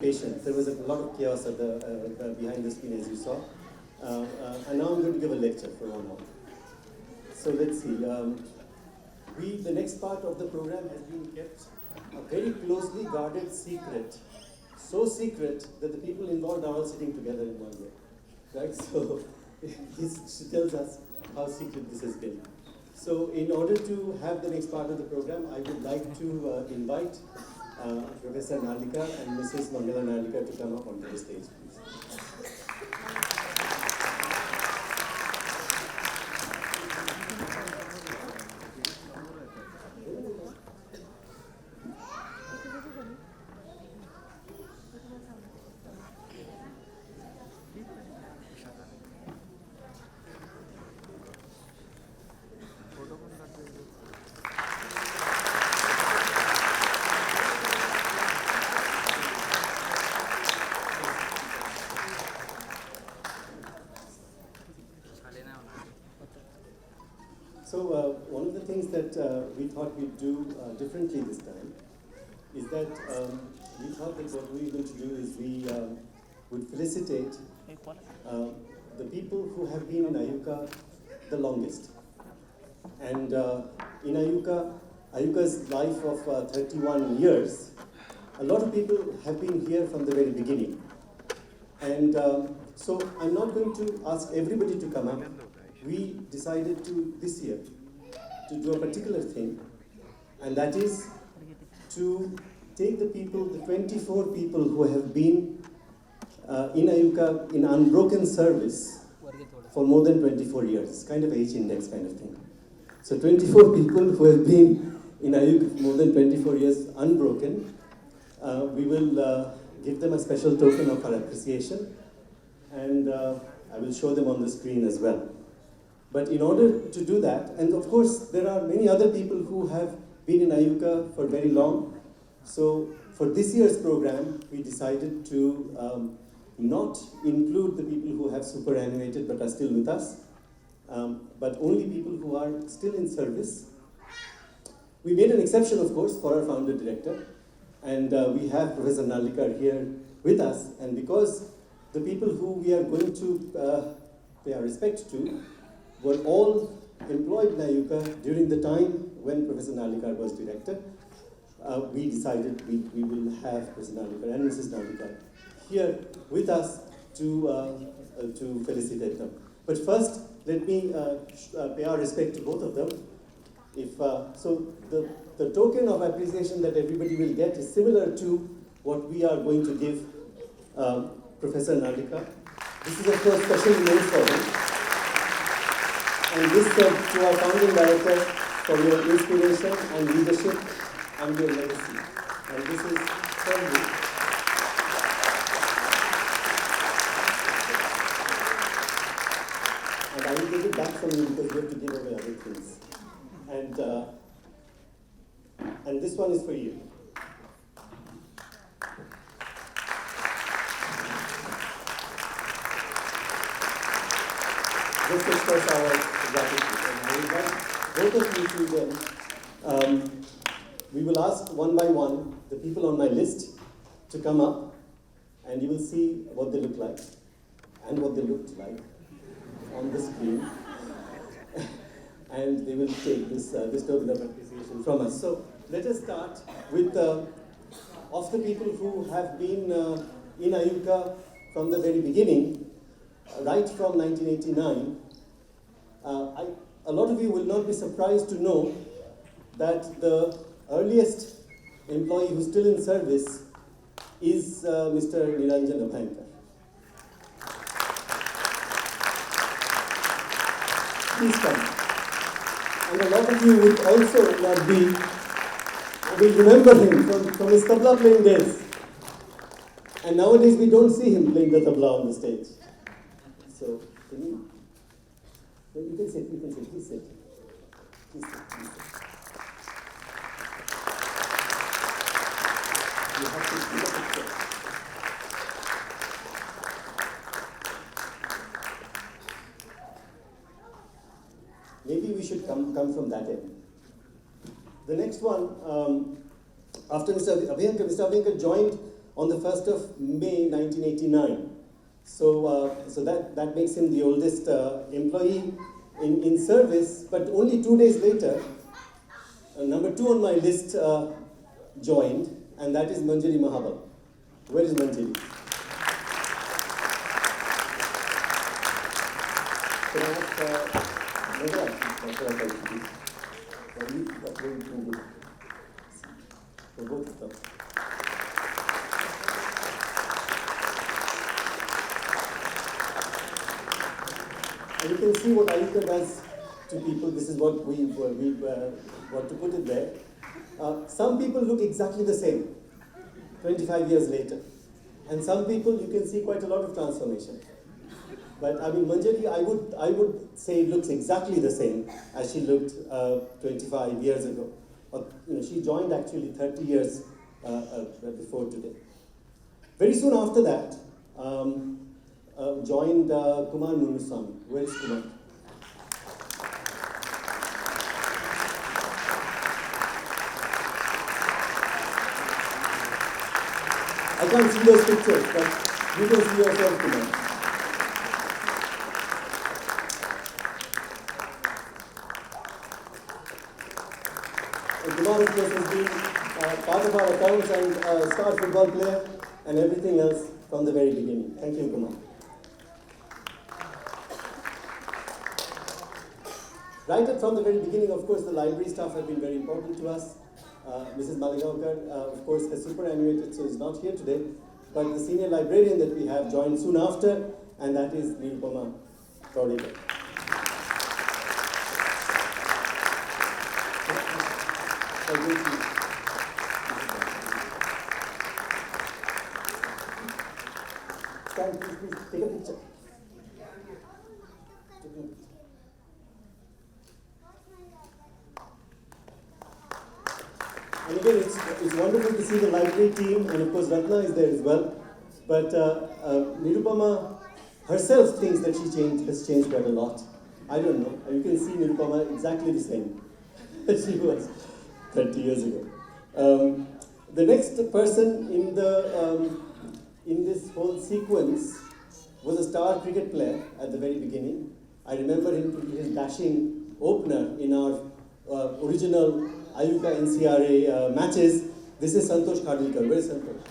Patient. There was a lot of chaos at behind the screen, as you saw. And now I'm going to give a lecture for 1 hour. So let's see. The next part of the program has been kept a very closely guarded secret. So secret that the people involved are all sitting together in one room. Right? So this tells us how secret this has been. So in order to have the next part of the program, I would like to invite Professor Nalika and Mrs. Mangala Nalika to come up onto the stage, please. So one of the things that we thought we'd do differently this time is that we thought that what we were going to do is we would felicitate the people who have been in IUCAA the longest. And in IUCAA's life of 31 years, a lot of people have been here from the very beginning. And so I'm not going to ask everybody to come up. We decided this year, to do a particular thing, and that is to take the 24 people who have been in IUCAA in unbroken service for more than 24 years. It's kind of H index kind of thing. So 24 people who have been in IUCAA for more than 24 years unbroken, we will give them a special token of our appreciation, and I will show them on the screen as well. But in order to do that, and of course there are many other people who have been in IUCAA for very long. So for this year's program, we decided to not include the people who have superannuated but are still with us, but only people who are still in service. We made an exception, of course, for our founder director, and we have Professor Nalika here with us. And because the people who we are going to pay our respect to were all employed in IUCAA during the time when Professor Nalika was director, we decided we will have Professor Nalika and Mrs. Nalika here with us to felicitate them. But first, let me pay our respect to both of them. So the token of appreciation that everybody will get is similar to what we are going to give Professor Nalika. This is, of course, specially made for him. And this to our founding director for your inspiration and leadership and your legacy. And this is for you. And I will take it back from you because you have to give away other things. And this one is for you. Just express our gratitude. And I invite both of you to them. We will ask one by one the people on my list to come up, and you will see what they look like and what they looked like on the screen. And they will take this token of appreciation from us. So let us start with of the people who have been in IUCAA from the very beginning, right from 1989. A lot of you will not be surprised to know that the earliest employee who's still in service is Mr. Niranjan Abhayankar. Please come. And a lot of you will also will remember him from his tabla playing days. And nowadays we don't see him playing the tabla on the stage. So, you can sit, please sit. Please sit. You have to see the picture. Maybe we should come from that end. The next one, after Mr. Abhayankar joined on the 1st of May 1989. So that makes him the oldest employee in service, but only 2 days later, number 2 on my list joined, and that is Manjari Mahabal. Where is Manjari? Can I ask for both of them? And you can see what IUCAA does to people. This is what we want to put it there. Some people look exactly the same 25 years later. And some people, you can see quite a lot of transformation. But I mean, Manjari, I would say looks exactly the same as she looked 25 years ago. She joined actually 30 years before today. Very soon after that, joined Kumar Munuswamy. Where is Kumar? I can't see those pictures, but you can see yourself, Kumar. Kumar, of course, has been part of our accounts and star football player and everything else from the very beginning. Thank you, Kumar. Right from the very beginning, of course, the library staff have been very important to us. Mrs. Maligaonkar, of course, has superannuated, so is not here today. But the senior librarian that we have joined soon after, and that is Nirupama Kaudekar. Stand, please, take a picture. And again, it's wonderful to see the library team, and of course Ratna is there as well. But Nirupama herself thinks that has changed quite a lot. I don't know. You can see Nirupama exactly the same as she was 30 years ago. The next person in this whole sequence was a star cricket player at the very beginning. I remember him to be his dashing opener in our original IUCAA NCRA matches. This is Santosh Khadilkar. Where is Santosh?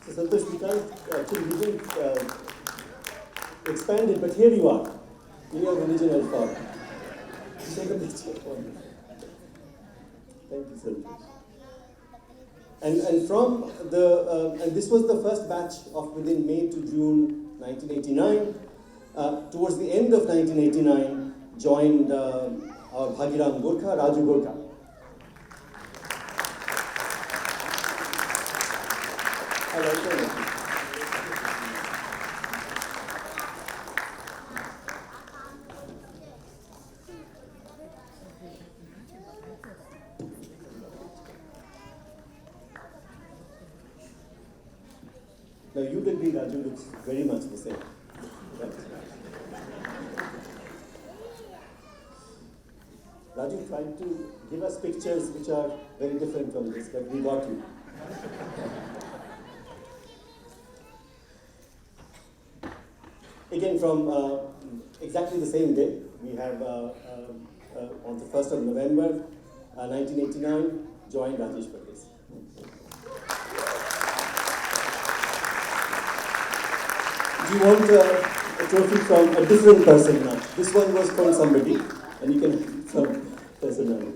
So Santosh, we can't actually expand it, but here you are in your original form. Take a picture for me. Thank you, Santosh. And from the and this was the first batch of within May to June 1989. Towards the end of 1989, joined our Bhagiram Gorkha, Raju Gorkha. Now you'd agree Raju looks very much the same. Right? Raju tried to give us pictures which are very different from this, but we got you. Again, from exactly the same day, we have on the 1st of November 1989, joined Rajesh Perdes. Do you want a trophy from a different person now? This one was from somebody, and you can have some personality.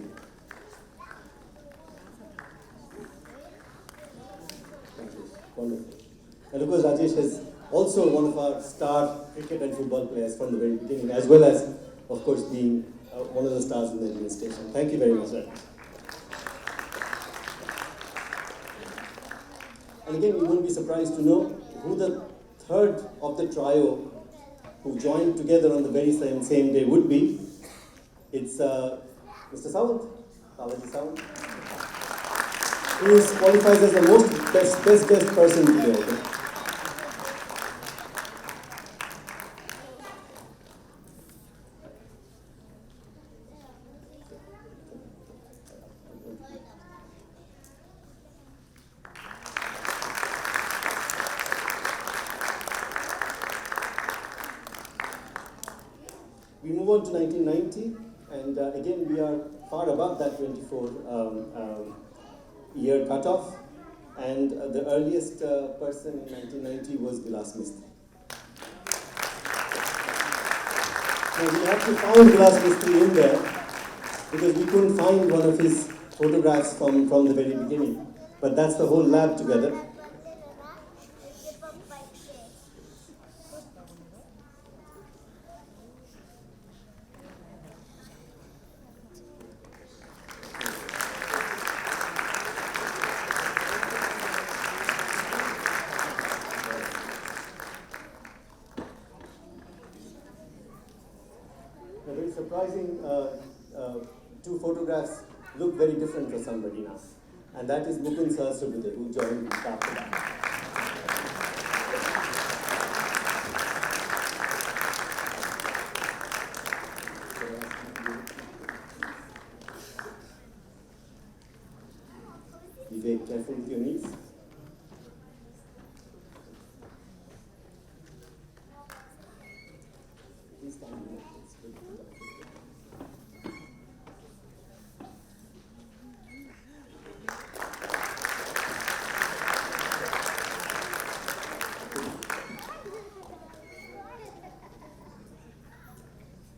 Wonderful. And of course, Rajesh is also one of our star cricket and football players from the very beginning, as well as, of course, being one of the stars in the administration. Thank you very much, Rajesh. And again, you won't be surprised to know who the third of the trio who joined together on the very same day would be. It's Mr. Sawant, Balaji Sawant. He is qualifies as the most best person today. I think. We move on to 1990, and again we are far above that 24 year cutoff. And the earliest person in 1990 was Vilas Mistry. Now we had to find Vilas Mistry in there because we couldn't find one of his photographs from the very beginning. But that's the whole lab together. A very surprising two photographs look very different for somebody now. And that is Mukund Sahasrabudhe, who joined after that. Be very careful with your knees. Please stand here. It's good.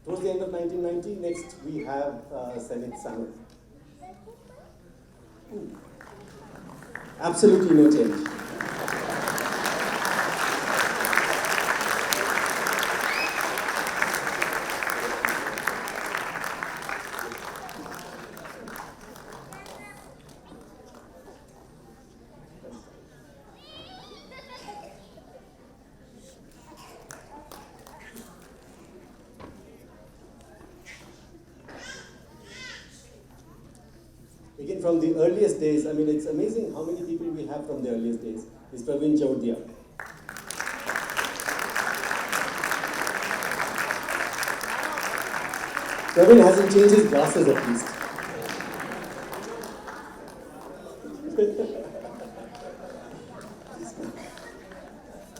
Towards the end of 1990, next we have Senate Summit. Absolutely no change. Again, from the earliest days, I mean, it's amazing how many people we have from the earliest days. Is Praveen Chaudia. Praveen hasn't changed his glasses at least.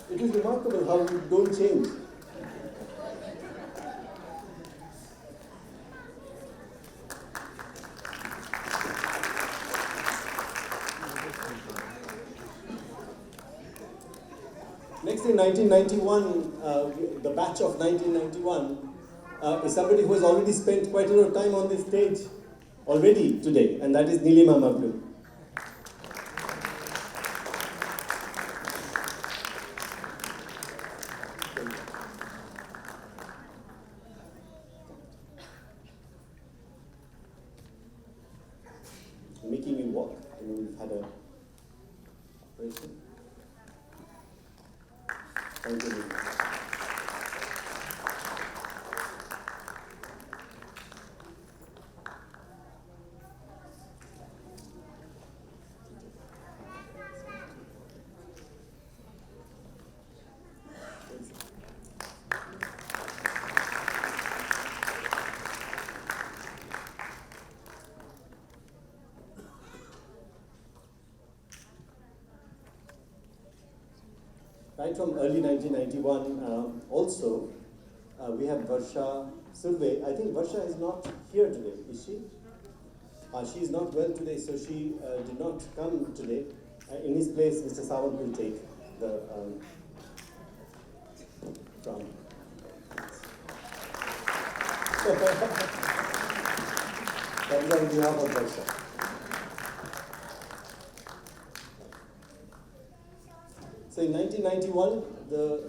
It is remarkable how we don't change. Next in 1991, the batch of 1991 is somebody who has already spent quite a lot of time on this stage already today, and that is Nilima Mablu. Making me walk, and we've had a operation. Thank you. Right from early 1991, also, we have Varsha Surve. I think Varsha is not here today, is she? She is not well today, so she did not come today. In his place, Mr. Sawant will take the crown. That is on behalf of Varsha. So in 1991, the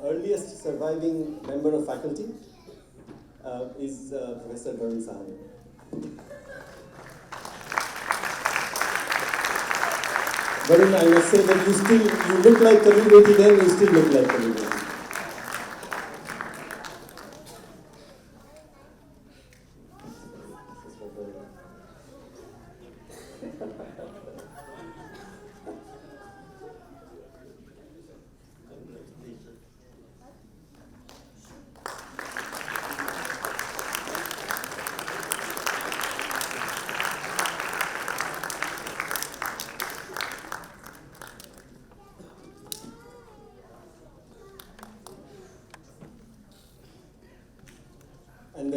earliest surviving member of faculty is Professor Varun Sahani. Varun, I must say that you look like Kabir Bedi then, you still look like Kabir Bedi.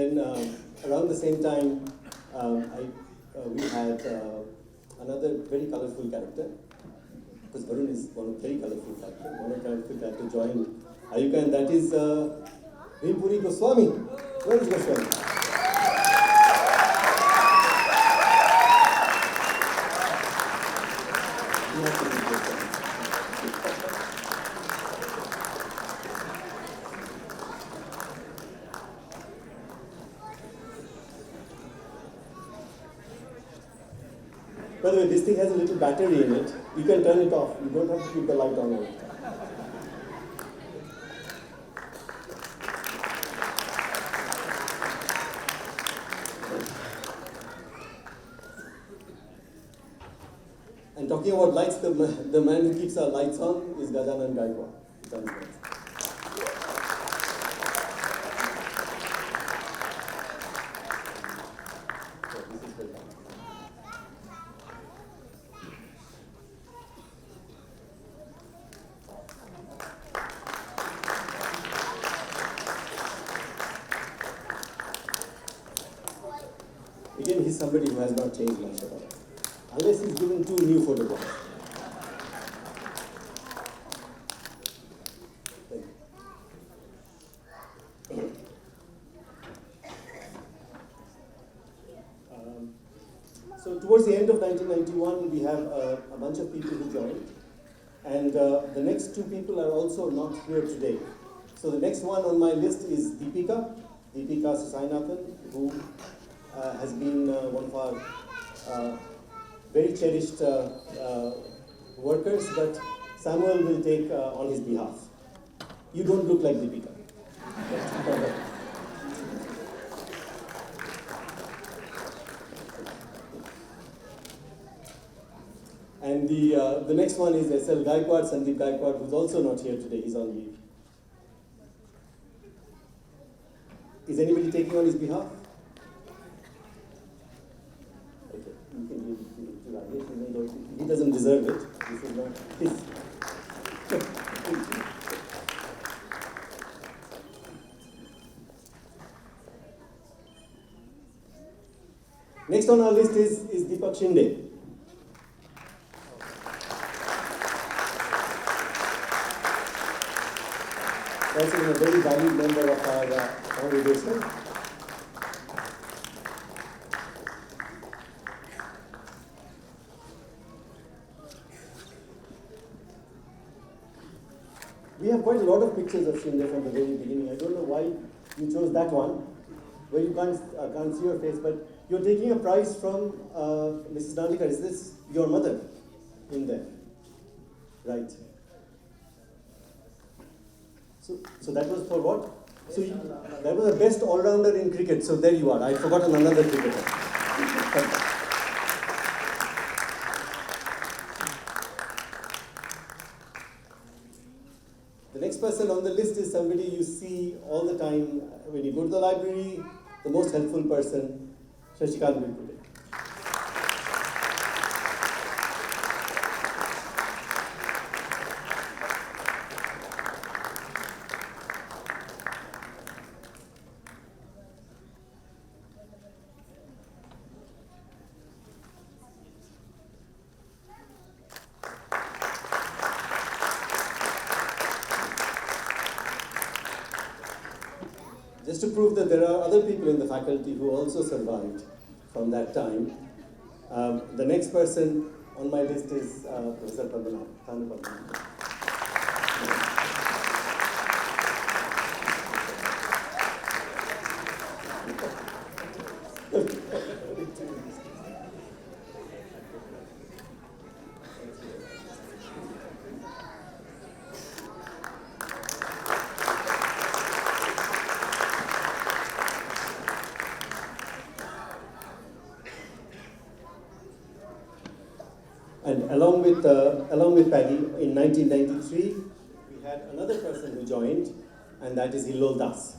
then around the same time, we had another very colorful character, because Varun is one very colorful character, join IUCAA, and that is Bhimpuri Goswami. Where is Goswami? You have to meet Goswami. By the way, this thing has a little battery in it. You can turn it off. You don't have to keep the light on all the time. And talking about lights, the man who keeps our lights on is Gajanan Gaikwad. Again, he's somebody who has not changed much at all, unless he's given 2 new photographs. So towards the end of 1991, we have a bunch of people who joined, and the next 2 people are also not here today. So the next one on my list is Deepika Susainathan, who has been one of our very cherished workers, but Samuel will take on his behalf. You don't look like Deepika. And the next one is SL Gaikwad, Sandeep Gaikwad, who's also not here today. He's on leave. Is anybody taking on his behalf? Okay, you can give it to Rajesh. He doesn't deserve it. This is not his. Next on our list is Deepak Shinde. Also a very valued member of our congregation. We have quite a lot of pictures of Shinde from the very beginning. I don't know why you chose that one, where you can't see your face, but you're taking a prize from Mrs. Nandikar. Is this your mother in there? Right. So that was for what? So that was the best all-rounder in cricket. So there you are. I'd forgotten another cricketer. The next person on the list is somebody you see all the time when you go to the library, the most helpful person, Shashikant Vilkute. Just to prove that there are other people in the faculty who also survived from that time, the next person on my list is Professor Padmanabh. And along with Paddy, in 1993, we had another person who joined, and that is Hillol Das.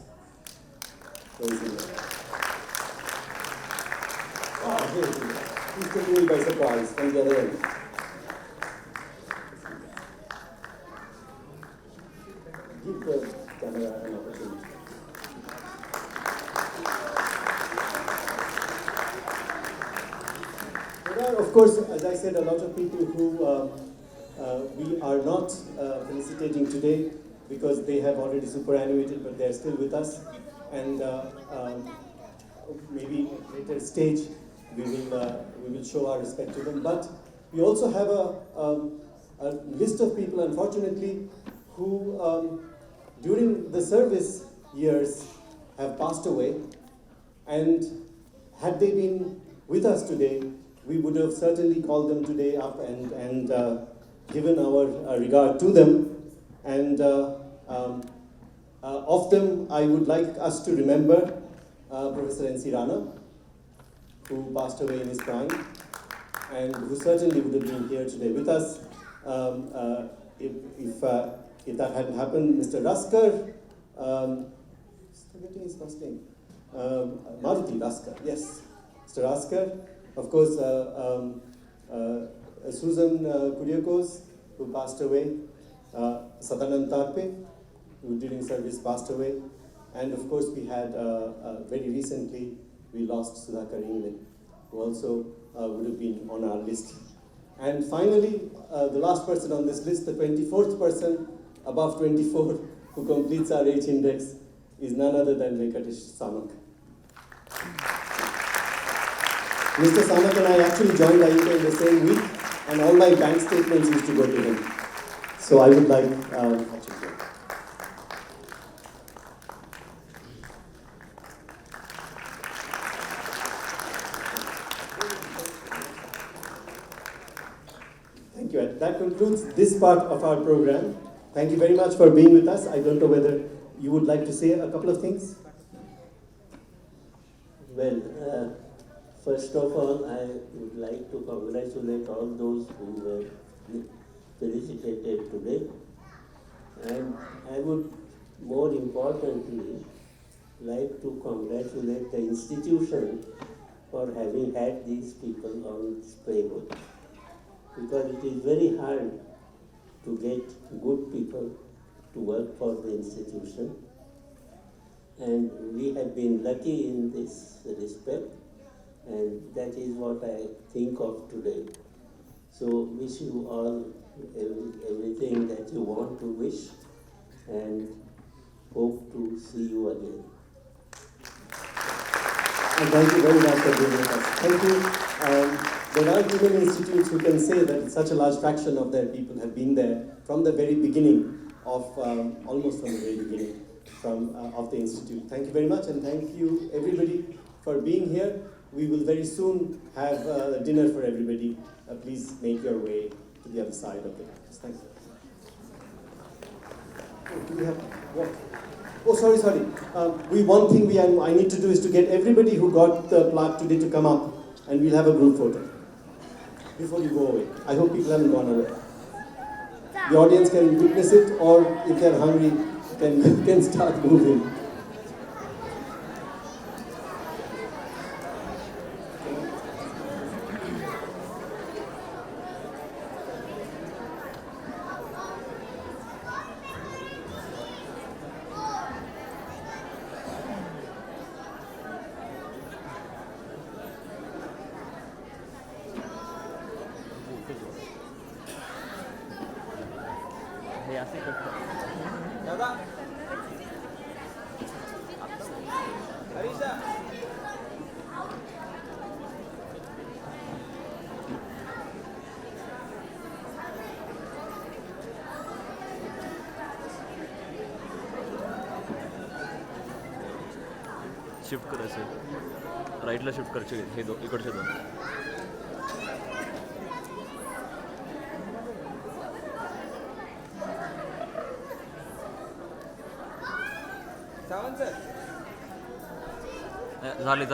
Where is Hillol? Oh, here he is. He's taking me by surprise from the other end. Give the camera an opportunity. of course, as I said, a lot of people who we are not felicitating today because they have already superannuated, but they are still with us. And maybe at a later stage we will show our respect to them. But we also have a list of people, unfortunately, who during the service years have passed away. And had they been with us today, we would have certainly called them today up and given our regard to them. And of them, I would like us to remember Professor N.C. Rana, who passed away in his prime, and who certainly would have been here today with us if that hadn't happened. Mr. Raskar, forgetting his first name, Maruti Raskar, yes, Mr. Raskar, of course, Susan Kuriakos, who passed away, Sadanand Tarpe, who during service passed away, and of course we had very recently we lost Sudhakar Ingle, who also would have been on our list. And finally, the last person on this list, the 24th person above 24 who completes our age index, is none other than Venkatesh Samak. Mr. Samak and I actually joined IUCAA in the same week, and all my bank statements used to go to him. So I would like Thank you. That concludes this part of our program. Thank you very much for being with us. I don't know whether you would like to say a couple of things. Well, first of all, I would like to congratulate all those who were felicitated today. And I would, more importantly, like to congratulate the institution for having had these people on display. Because it is very hard to get good people to work for the institution. And we have been lucky in this respect, and that is what I think of today. So wish you all everything that you want to wish, and hope to see you again. And thank you very much for being with us. Thank you. There are many institutes who can say that such a large fraction of their people have been there from the very beginning of, almost from the very beginning of the institute. Thank you very much, and thank you everybody for being here. We will very soon have a dinner for everybody. Please make your way to the other side of the campus. Thank you. Oh, do we have what? Oh, sorry. One thing I need to do is to get everybody who got the plaque today to come up, and we'll have a group photo before you go away. I hope people haven't gone away. The audience can witness it, or if they're hungry, can start moving. Shift करायचं राईटला shift करायचे हे इकडचे दोन झाले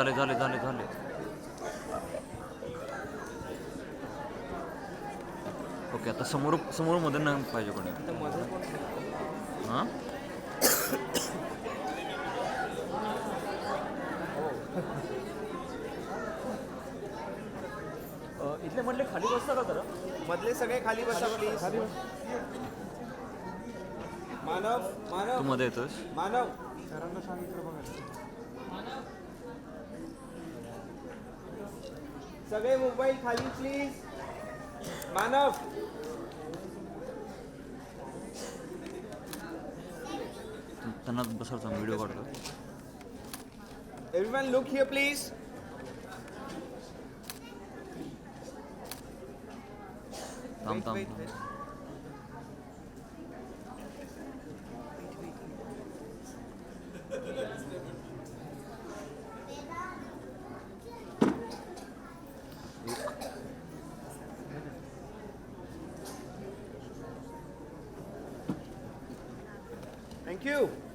okay आता समोर मध्ये नाही पाहिजे कोणी हां इथले मधले खाली बसता का जरा मधले सगळे खाली बसा प्लीज मानव तू मध्ये येतोस मानव सरांना सांगितलं बघा सगळे मोबाईल खाली प्लीज. मानव त्यांना बसवतो व्हिडिओ काढतो. Everyone look here please. थांब थांब wait, थांब. wait. Thank you.